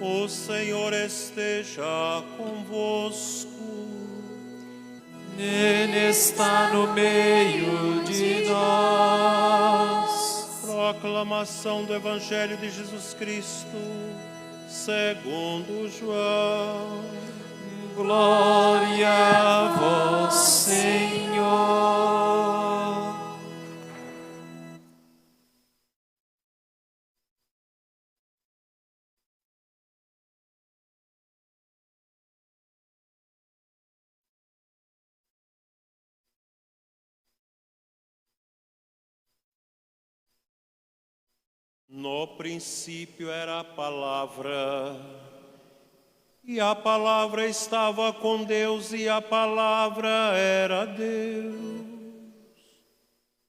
O Senhor esteja convosco. Ele está no meio de nós. Proclamação do Evangelho de Jesus Cristo, segundo João. Glória a vós, Senhor. No princípio era a palavra, e a palavra estava com Deus, e a palavra era Deus.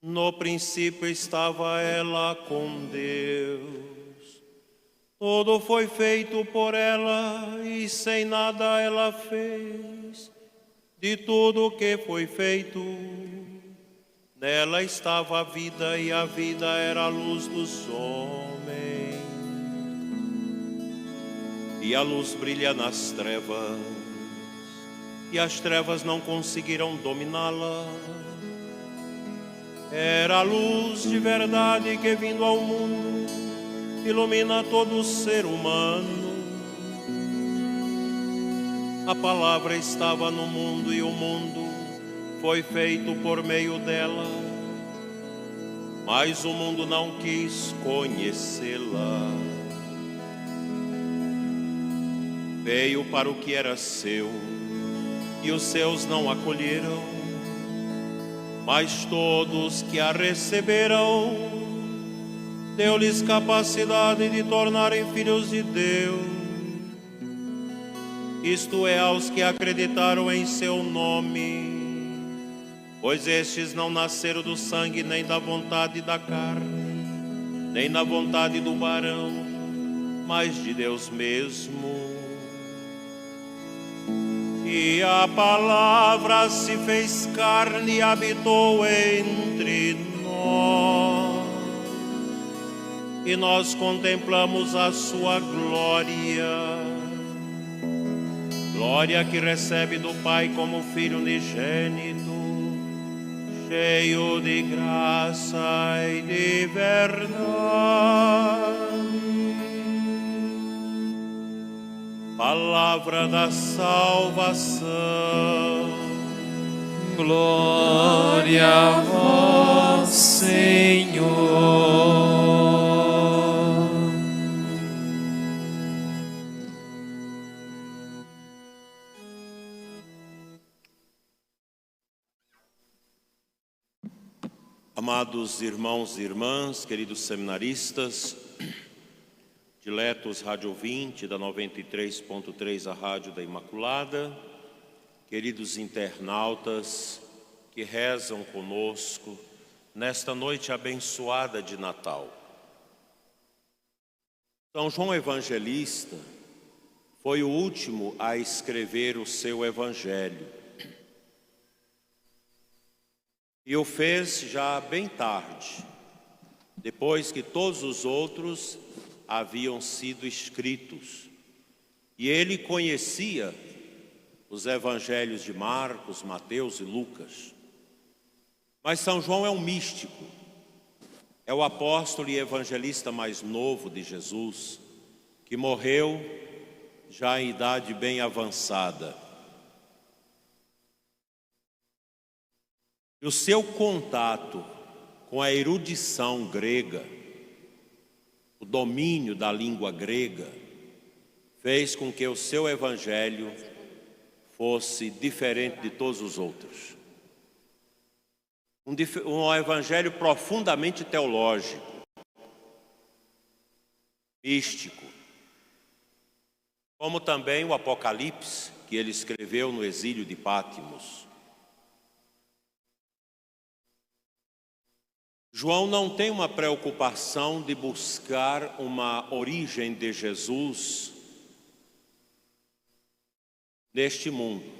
No princípio estava ela com Deus. Tudo foi feito por ela, e sem nada ela fez. De tudo o que foi feito, nela estava a vida, e a vida era a luz dos homens. E a luz brilha nas trevas, e as trevas não conseguiram dominá-la. Era a luz de verdade que, vindo ao mundo, ilumina todo ser humano. A palavra estava no mundo, e o mundo foi feito por meio dela, mas o mundo não quis conhecê-la. Veio para o que era seu, e os seus não acolheram, mas todos que a receberam, deu-lhes capacidade de tornarem filhos de Deus, isto é, aos que acreditaram em seu nome. Pois estes não nasceram do sangue, nem da vontade da carne, nem da vontade do varão, mas de Deus mesmo. E a palavra se fez carne e habitou entre nós, e nós contemplamos a sua glória, glória que recebe do Pai como Filho unigênito, cheio de graça e de verdade. Palavra da salvação. Glória a vós, Senhor. Amados irmãos e irmãs, queridos seminaristas, diletos rádio ouvinte da 93.3, a Rádio da Imaculada, queridos internautas que rezam conosco nesta noite abençoada de Natal. São João Evangelista foi o último a escrever o seu Evangelho, e o fez já bem tarde, depois que todos os outros haviam sido escritos. E ele conhecia os evangelhos de Marcos, Mateus e Lucas. Mas São João é um místico, é o apóstolo e evangelista mais novo de Jesus, que morreu já em idade bem avançada. E o seu contato com a erudição grega, o domínio da língua grega, fez com que o seu evangelho fosse diferente de todos os outros. Um evangelho profundamente teológico, místico, como também o Apocalipse, que ele escreveu no exílio de Pátimos. João não tem uma preocupação de buscar uma origem de Jesus neste mundo,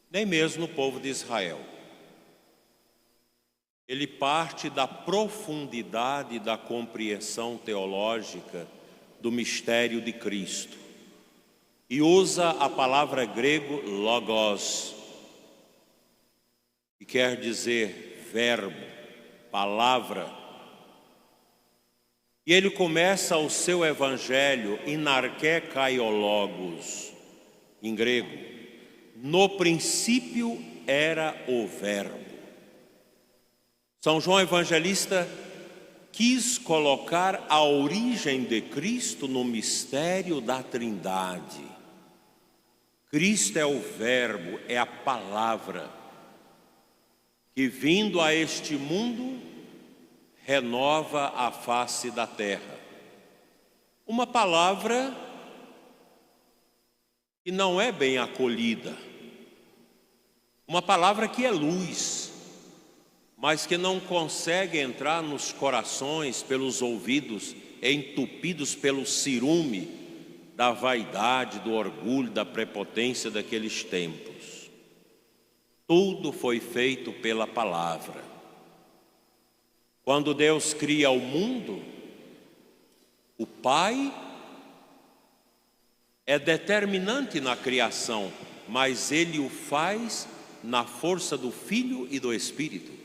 nem mesmo no povo de Israel. Ele parte da profundidade da compreensão teológica do mistério de Cristo. E usa a palavra grego logos, que quer dizer verbo, palavra. E ele começa o seu evangelho in arché kai o logos, em grego. No princípio era o verbo. São João Evangelista quis colocar a origem de Cristo no mistério da Trindade. Cristo é o verbo, é a palavra, que vindo a este mundo, renova a face da terra. Uma palavra que não é bem acolhida. Uma palavra que é luz, mas que não consegue entrar nos corações, pelos ouvidos, entupidos pelo ciúme da vaidade, do orgulho, da prepotência daqueles tempos. Tudo foi feito pela palavra. Quando Deus cria o mundo, o Pai é determinante na criação, mas Ele o faz na força do Filho e do Espírito.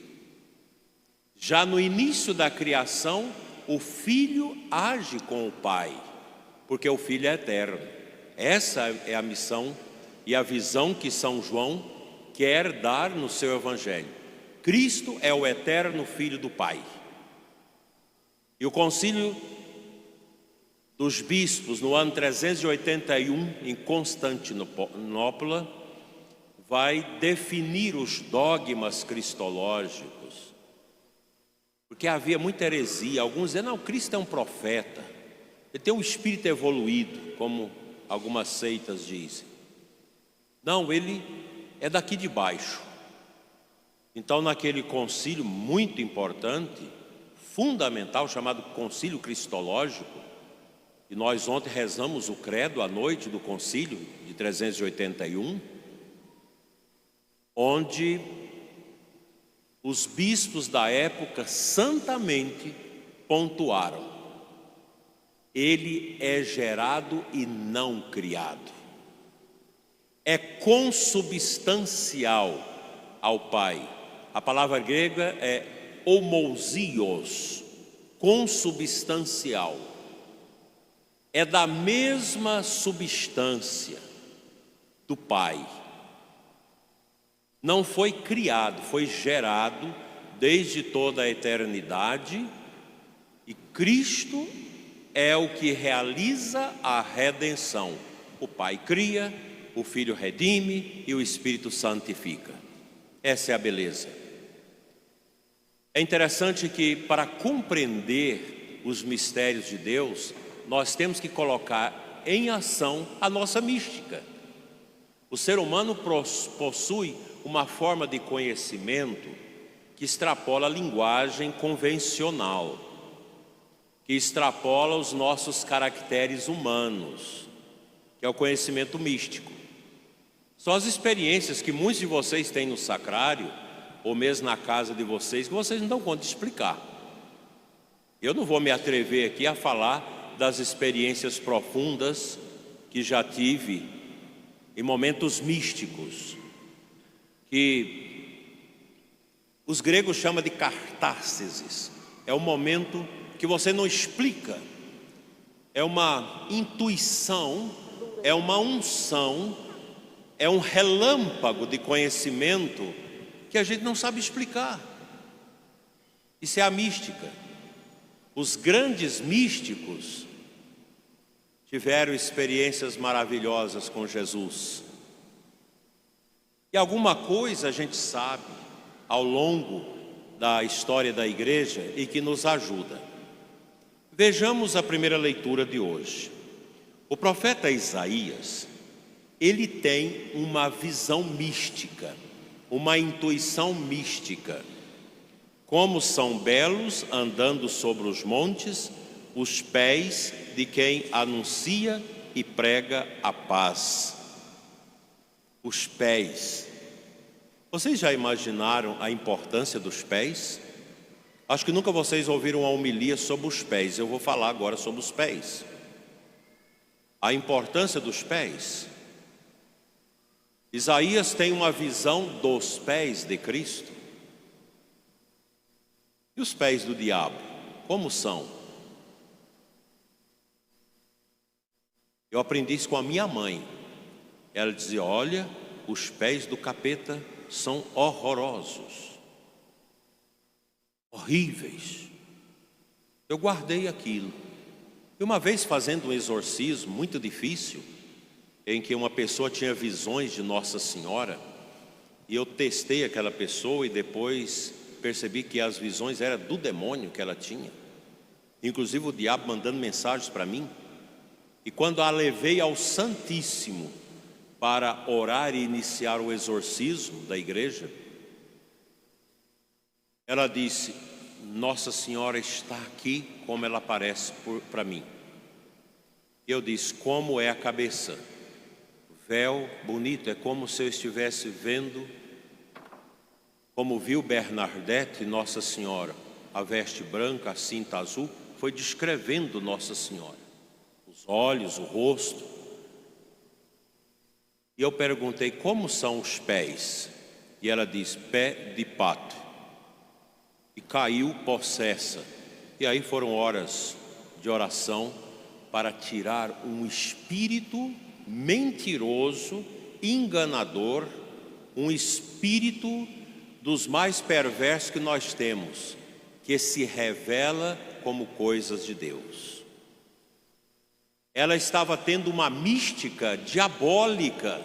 Já no início da criação, o Filho age com o Pai, porque o Filho é eterno. Essa é a missão e a visão que São João quer dar no seu Evangelho. Cristo é o eterno Filho do Pai. E o Concílio dos Bispos, no ano 381, em Constantinopla, vai definir os dogmas cristológicos. Porque havia muita heresia. Alguns diziam, não, Cristo é um profeta. Ele tem um espírito evoluído, como algumas seitas dizem. Não, ele é daqui de baixo. Então, naquele concílio muito importante, fundamental, chamado Concílio Cristológico, e nós ontem rezamos o credo à noite do concílio de 381, onde os bispos da época santamente pontuaram: ele é gerado e não criado. É consubstancial ao Pai. A palavra grega é homousios, consubstancial. É da mesma substância do Pai. Não foi criado, foi gerado desde toda a eternidade, e Cristo é o que realiza a redenção. O Pai cria, o Filho redime e o Espírito santifica. Essa é a beleza. É interessante que, para compreender os mistérios de Deus, nós temos que colocar em ação a nossa mística. O ser humano possui uma forma de conhecimento que extrapola a linguagem convencional, que extrapola os nossos caracteres humanos, que é o conhecimento místico. São as experiências que muitos de vocês têm no sacrário, ou mesmo na casa de vocês, que vocês não dão conta de explicar. Eu não vou me atrever aqui a falar das experiências profundas que já tive em momentos místicos, que os gregos chamam de catarses. É um momento que você não explica, é uma intuição, é uma unção, é um relâmpago de conhecimento que a gente não sabe explicar. Isso é a mística. Os grandes místicos tiveram experiências maravilhosas com Jesus. E alguma coisa a gente sabe ao longo da história da igreja e que nos ajuda. Vejamos a primeira leitura de hoje. O profeta Isaías, ele tem uma visão mística, uma intuição mística. Como são belos andando sobre os montes os pés de quem anuncia e prega a paz. Os pés. Vocês já imaginaram a importância dos pés? Acho que nunca vocês ouviram uma homilia sobre os pés. Eu vou falar agora sobre os pés. a importância dos pés. Isaías tem uma visão dos pés de Cristo. E os pés do diabo, como são? Eu aprendi isso com a minha mãe. Ela dizia: olha, os pés do capeta são horrorosos, horríveis. Eu guardei aquilo. E uma vez fazendo um exorcismo muito difícil, em que uma pessoa tinha visões de Nossa Senhora, e eu testei aquela pessoa e depois percebi que as visões eram do demônio que ela tinha, inclusive o diabo mandando mensagens para mim. E quando a levei ao Santíssimo para orar e iniciar o exorcismo da igreja, ela disse: Nossa Senhora está aqui como ela aparece para mim. Eu disse: como é a cabeça? Véu bonito, é como se eu estivesse vendo, como viu Bernadette, Nossa Senhora, a veste branca, a cinta azul, foi descrevendo Nossa Senhora, os olhos, o rosto. E eu perguntei: como são os pés? E ela disse: pé de pato. E caiu possessa. E aí foram horas de oração para tirar um espírito mentiroso, enganador, um espírito dos mais perversos que nós temos, que se revela como coisas de Deus. Ela estava tendo uma mística diabólica,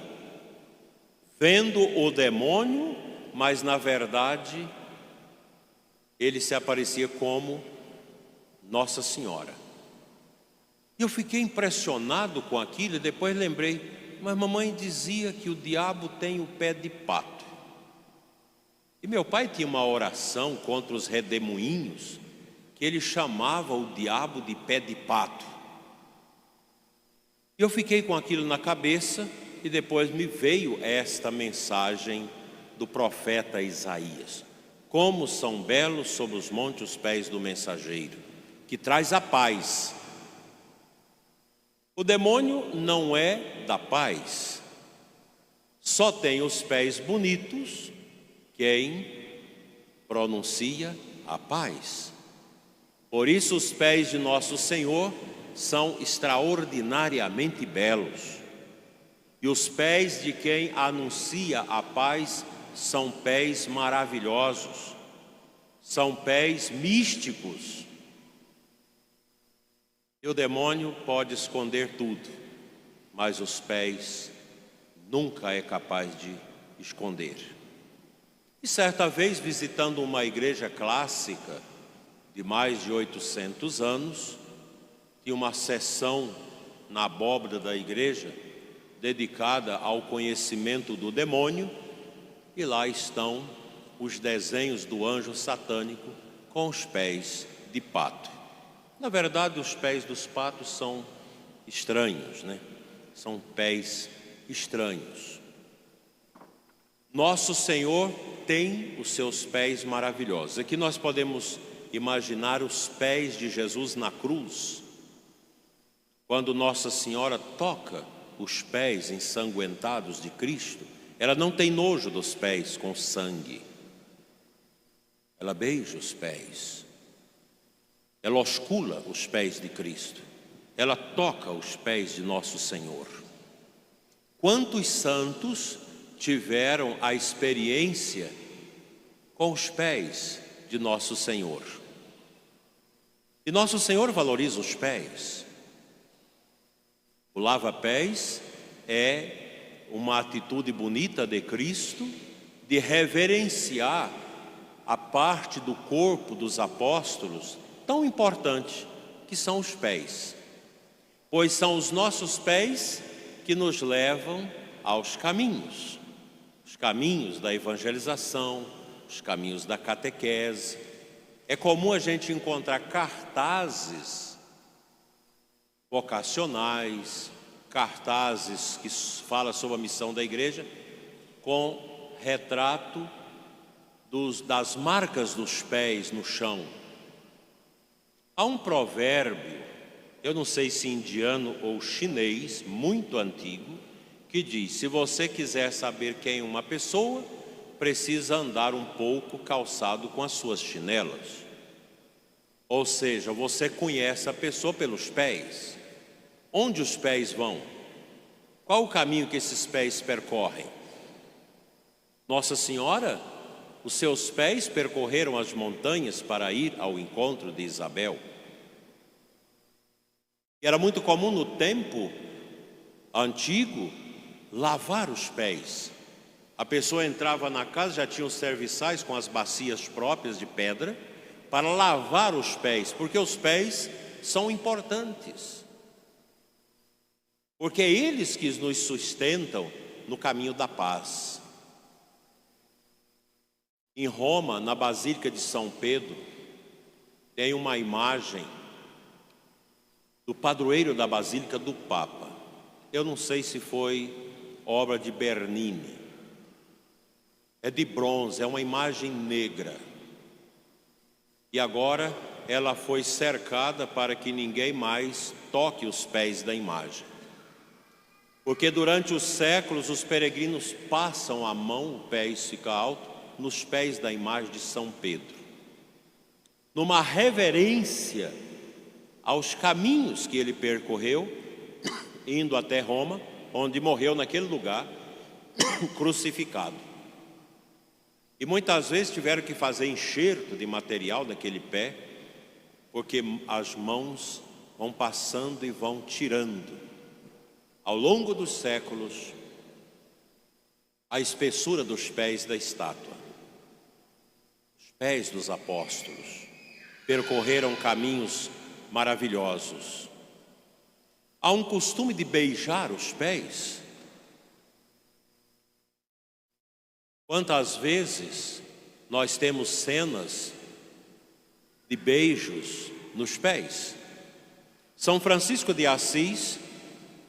vendo o demônio, mas na verdade ele se aparecia como Nossa Senhora. E eu fiquei impressionado com aquilo e depois lembrei: mas mamãe dizia que o diabo tem o pé de pato. E meu pai tinha uma oração contra os redemoinhos, que ele chamava o diabo de pé de pato. E eu fiquei com aquilo na cabeça e depois me veio esta mensagem do profeta Isaías: como são belos sobre os montes os pés do mensageiro, que traz a paz. O demônio não é da paz, só tem os pés bonitos quem pronuncia a paz. Por isso os pés de nosso Senhor são extraordinariamente belos, e os pés de quem anuncia a paz são pés maravilhosos, são pés místicos. E o demônio pode esconder tudo, mas os pés nunca é capaz de esconder. E certa vez, visitando uma igreja clássica de mais de 800 anos, tinha uma seção na abóbada da igreja dedicada ao conhecimento do demônio, e lá estão os desenhos do anjo satânico com os pés de pato. Na verdade, os pés dos patos são estranhos, né? São pés estranhos. Nosso Senhor tem os seus pés maravilhosos. Aqui nós podemos imaginar os pés de Jesus na cruz. Quando Nossa Senhora toca os pés ensanguentados de Cristo, ela não tem nojo dos pés com sangue. Ela beija os pés. Ela oscula os pés de Cristo. Ela toca os pés de nosso Senhor. Quantos santos tiveram a experiência com os pés de nosso Senhor? E nosso Senhor valoriza os pés. O lava-pés é uma atitude bonita de Cristo de reverenciar a parte do corpo dos apóstolos tão importante que são os pés, pois são os nossos pés que nos levam aos caminhos, os caminhos da evangelização, os caminhos da catequese. É comum a gente encontrar cartazes vocacionais, cartazes que falam sobre a missão da igreja, com retrato das marcas dos pés no chão. Há um provérbio eu não sei se indiano ou chinês, muito antigo, que diz: se você quiser saber quem é uma pessoa, precisa andar um pouco calçado com as suas chinelas. Ou seja, você conhece a pessoa pelos pés. Onde os pés vão? Qual o caminho que esses pés percorrem? Nossa Senhora, os seus pés percorreram as montanhas para ir ao encontro de Isabel. E era muito comum no tempo antigo lavar os pés. A pessoa entrava na casa, já tinha os serviçais com as bacias próprias de pedra para lavar os pés, porque os pés são importantes. Porque é eles que nos sustentam no caminho da paz. Em Roma, na Basílica de São Pedro, tem uma imagem do padroeiro da Basílica do Papa. Eu não sei se foi obra de Bernini. É de bronze, é uma imagem negra. E agora ela foi cercada para que ninguém mais toque os pés da imagem. Porque durante os séculos os peregrinos passam a mão, o pé fica alto, nos pés da imagem de São Pedro, numa reverência aos caminhos que ele percorreu, indo até Roma, onde morreu naquele lugar, crucificado. E muitas vezes tiveram que fazer enxerto de material daquele pé, porque as mãos vão passando e vão tirando, ao longo dos séculos, a espessura dos pés da estátua. Os pés dos apóstolos percorreram caminhos maravilhosos. Há um costume de beijar os pés. Quantas vezes nós temos cenas de beijos nos pés? São Francisco de Assis,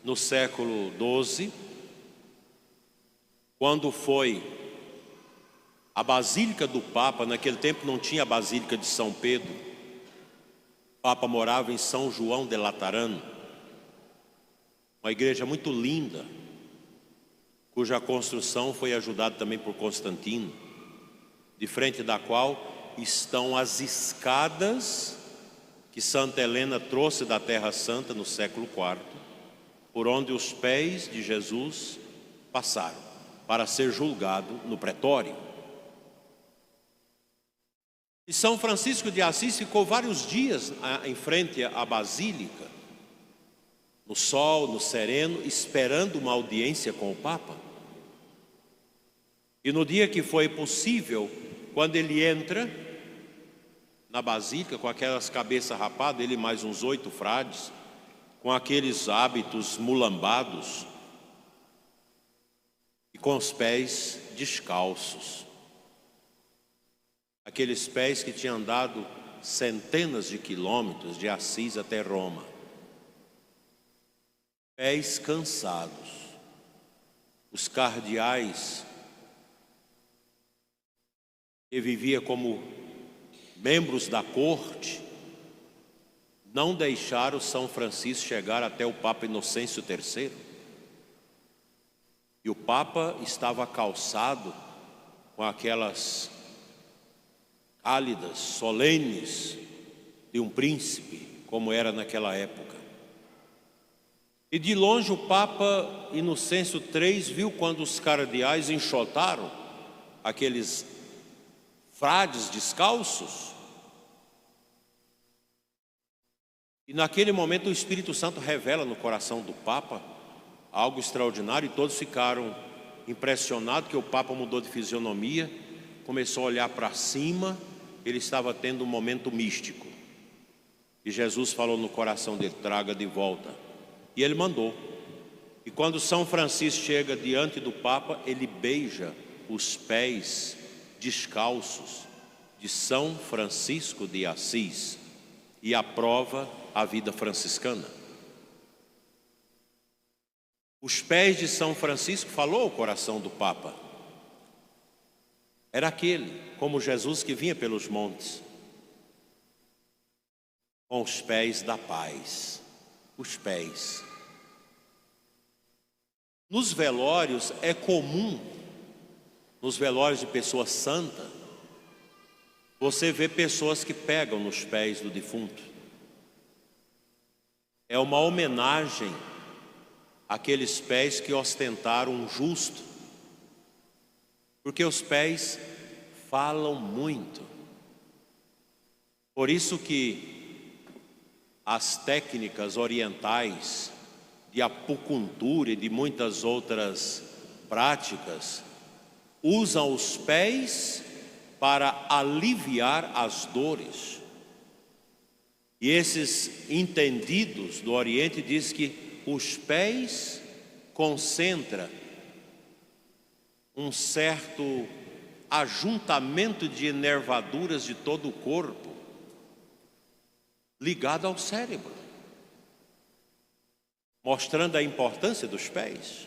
no século XII, quando foi a Basílica do Papa, naquele tempo não tinha a Basílica de São Pedro, o Papa morava em São João de Laterano, uma igreja muito linda, cuja construção foi ajudada também por Constantino, de frente da qual estão as escadas que Santa Helena trouxe da Terra Santa no século IV, por onde os pés de Jesus passaram para ser julgado no pretório. E São Francisco de Assis ficou vários dias em frente à Basílica, no sol, no sereno, esperando uma audiência com o Papa. E no dia que foi possível, quando ele entra na Basílica, com aquelas cabeças rapadas, ele e mais uns 8 frades, com aqueles hábitos mulambados e com os pés descalços. Aqueles pés que tinham andado centenas de quilômetros de Assis até Roma. Pés cansados. Os cardeais que viviam como membros da corte não deixaram São Francisco chegar até o Papa Inocêncio III. E o Papa estava calçado com aquelas cálidas, solenes de um príncipe, como era naquela época. E de longe o Papa Inocêncio III viu quando os cardeais enxotaram aqueles frades descalços. E naquele momento o Espírito Santo revela no coração do Papa algo extraordinário, e todos ficaram impressionados que o Papa mudou de fisionomia, começou a olhar para cima, ele estava tendo um momento místico. E Jesus falou no coração dele: traga de volta. E ele mandou. E quando São Francisco chega diante do Papa, ele beija os pés descalços de São Francisco de Assis e aprova a vida franciscana. Os pés de São Francisco falou o coração do Papa. Era aquele, como Jesus que vinha pelos montes, com os pés da paz. os pés. Nos velórios é comum, nos velórios de pessoa santa, você vê pessoas que pegam nos pés do defunto. É uma homenagem àqueles pés que ostentaram um justo, porque os pés falam muito. Por isso que as técnicas orientais de acupuntura e de muitas outras práticas usam os pés para aliviar as dores. E esses entendidos do Oriente dizem que os pés concentram um certo ajuntamento de nervaduras de todo o corpo ligado ao cérebro, mostrando a importância dos pés.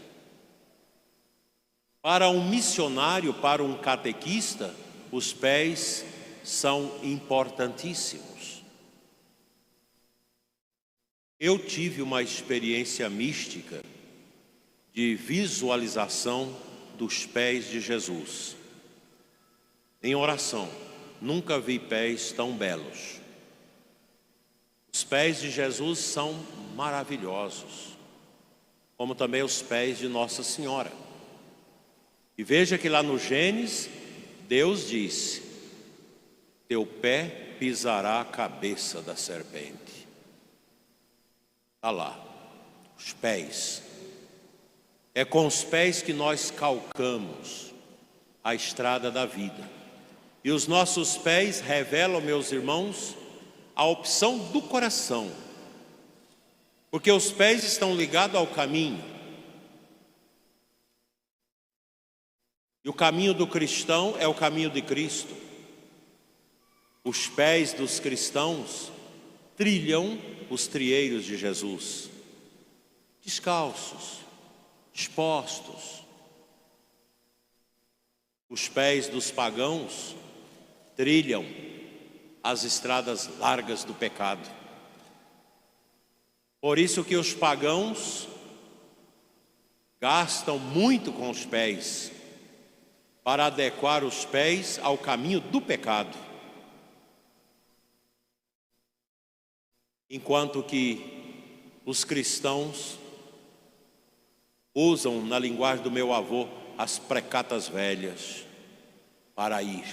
Para um missionário, para um catequista, os pés são importantíssimos. Eu tive uma experiência mística de visualização dos pés de Jesus. Em oração, nunca vi pés tão belos. Os pés de Jesus são maravilhosos, como também os pés de Nossa Senhora. E veja que lá no Gênesis, Deus disse: teu pé pisará a cabeça da serpente. Está lá, os pés. É com os pés que nós calcamos a estrada da vida. E os nossos pés revelam, meus irmãos, a opção do coração. Porque os pés estão ligados ao caminho. E o caminho do cristão é o caminho de Cristo. Os pés dos cristãos trilham os trieiros de Jesus, descalços, expostos. Os pés dos pagãos trilham as estradas largas do pecado. Por isso que os pagãos gastam muito com os pés, para adequar os pés ao caminho do pecado. Enquanto que os cristãos usam, na linguagem do meu avô, as precatas velhas para ir,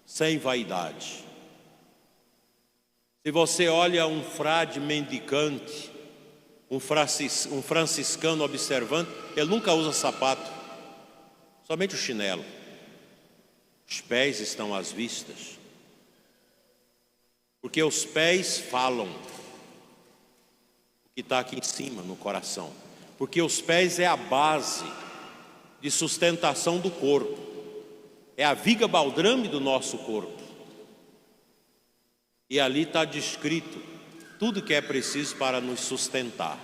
sem vaidade. Se você olha um frade mendicante, um franciscano observante, ele nunca usa sapato, somente o chinelo. Os pés estão às vistas, porque os pés falam o que está aqui em cima no coração, porque os pés é a base de sustentação do corpo, é a viga baldrame do nosso corpo. E ali está descrito tudo que é preciso para nos sustentar.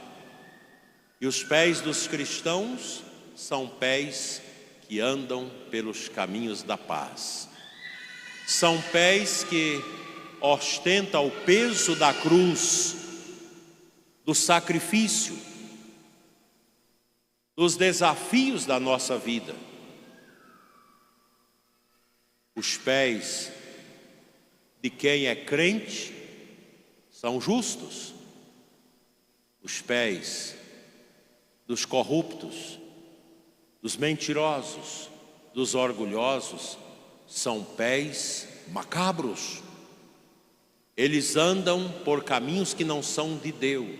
E os pés dos cristãos são pés que andam pelos caminhos da paz. São pés que ostentam o peso da cruz, do sacrifício, dos desafios da nossa vida. Os pés de quem é crente são justos. Os pés dos corruptos, dos mentirosos, dos orgulhosos, são pés macabros. Eles andam por caminhos que não são de Deus,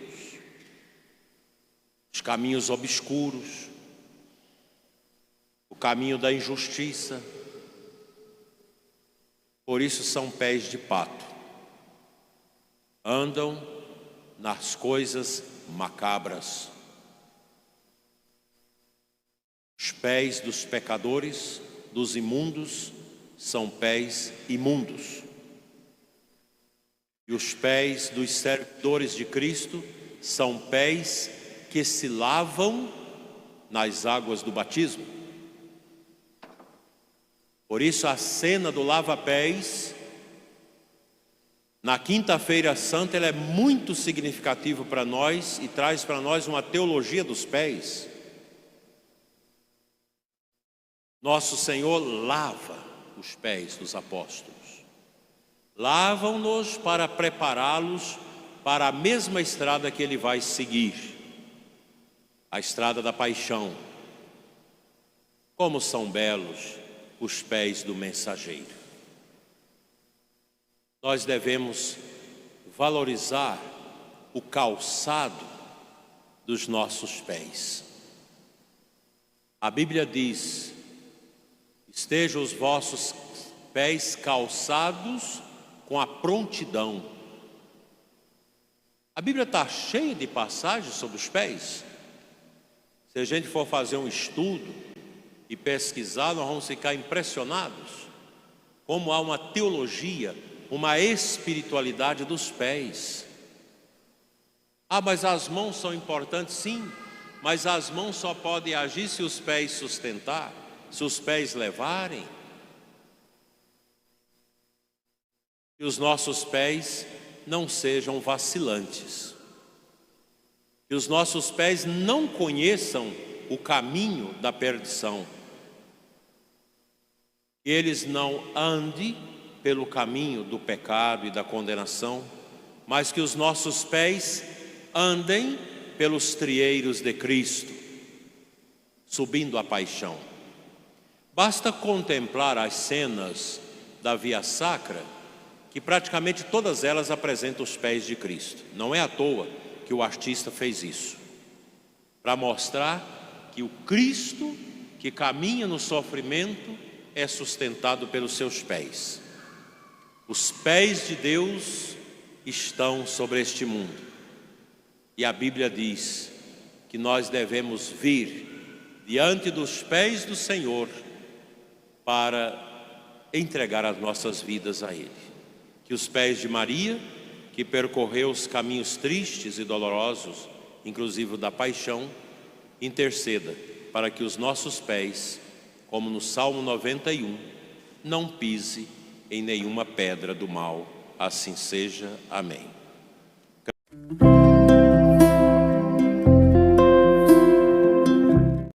os caminhos obscuros, o caminho da injustiça. Por isso são pés de pato. Andam nas coisas macabras. Os pés dos pecadores, dos imundos, são pés imundos. E os pés dos servidores de Cristo são pés que se lavam nas águas do batismo. Por isso a cena do lava-pés Na Quinta-feira Santa, ela é muito significativa para nós e traz para nós uma teologia dos pés. Nosso Senhor lava os pés dos apóstolos. Lavam-nos para prepará-los para a mesma estrada que ele vai seguir, a estrada da paixão. Como são belos os pés do mensageiro. Nós devemos valorizar o calçado dos nossos pés. A Bíblia diz: estejam os vossos pés calçados com a prontidão. A Bíblia está cheia de passagens sobre os pés. Se a gente for fazer um estudo e pesquisar, nós vamos ficar impressionados como há uma teologia, uma espiritualidade dos pés. Ah, mas as mãos são importantes? Sim, mas as mãos só podem agir se os pés sustentar, se os pés levarem. Que os nossos pés não sejam vacilantes, que os nossos pés não conheçam o caminho da perdição, que eles não andem pelo caminho do pecado e da condenação, mas que os nossos pés andem pelos trieiros de Cristo, subindo a paixão. Basta contemplar as cenas da Via Sacra, que praticamente todas elas apresentam os pés de Cristo. Não é à toa que o artista fez isso, para mostrar que o Cristo que caminha no sofrimento é sustentado pelos seus pés. Os pés de Deus estão sobre este mundo. E a Bíblia diz que nós devemos vir diante dos pés do Senhor para entregar as nossas vidas a Ele. Que os pés de Maria, que percorreu os caminhos tristes e dolorosos, inclusive o da paixão, interceda para que os nossos pés, como no Salmo 91, não pise em nenhuma pedra do mal. Assim seja. Amém.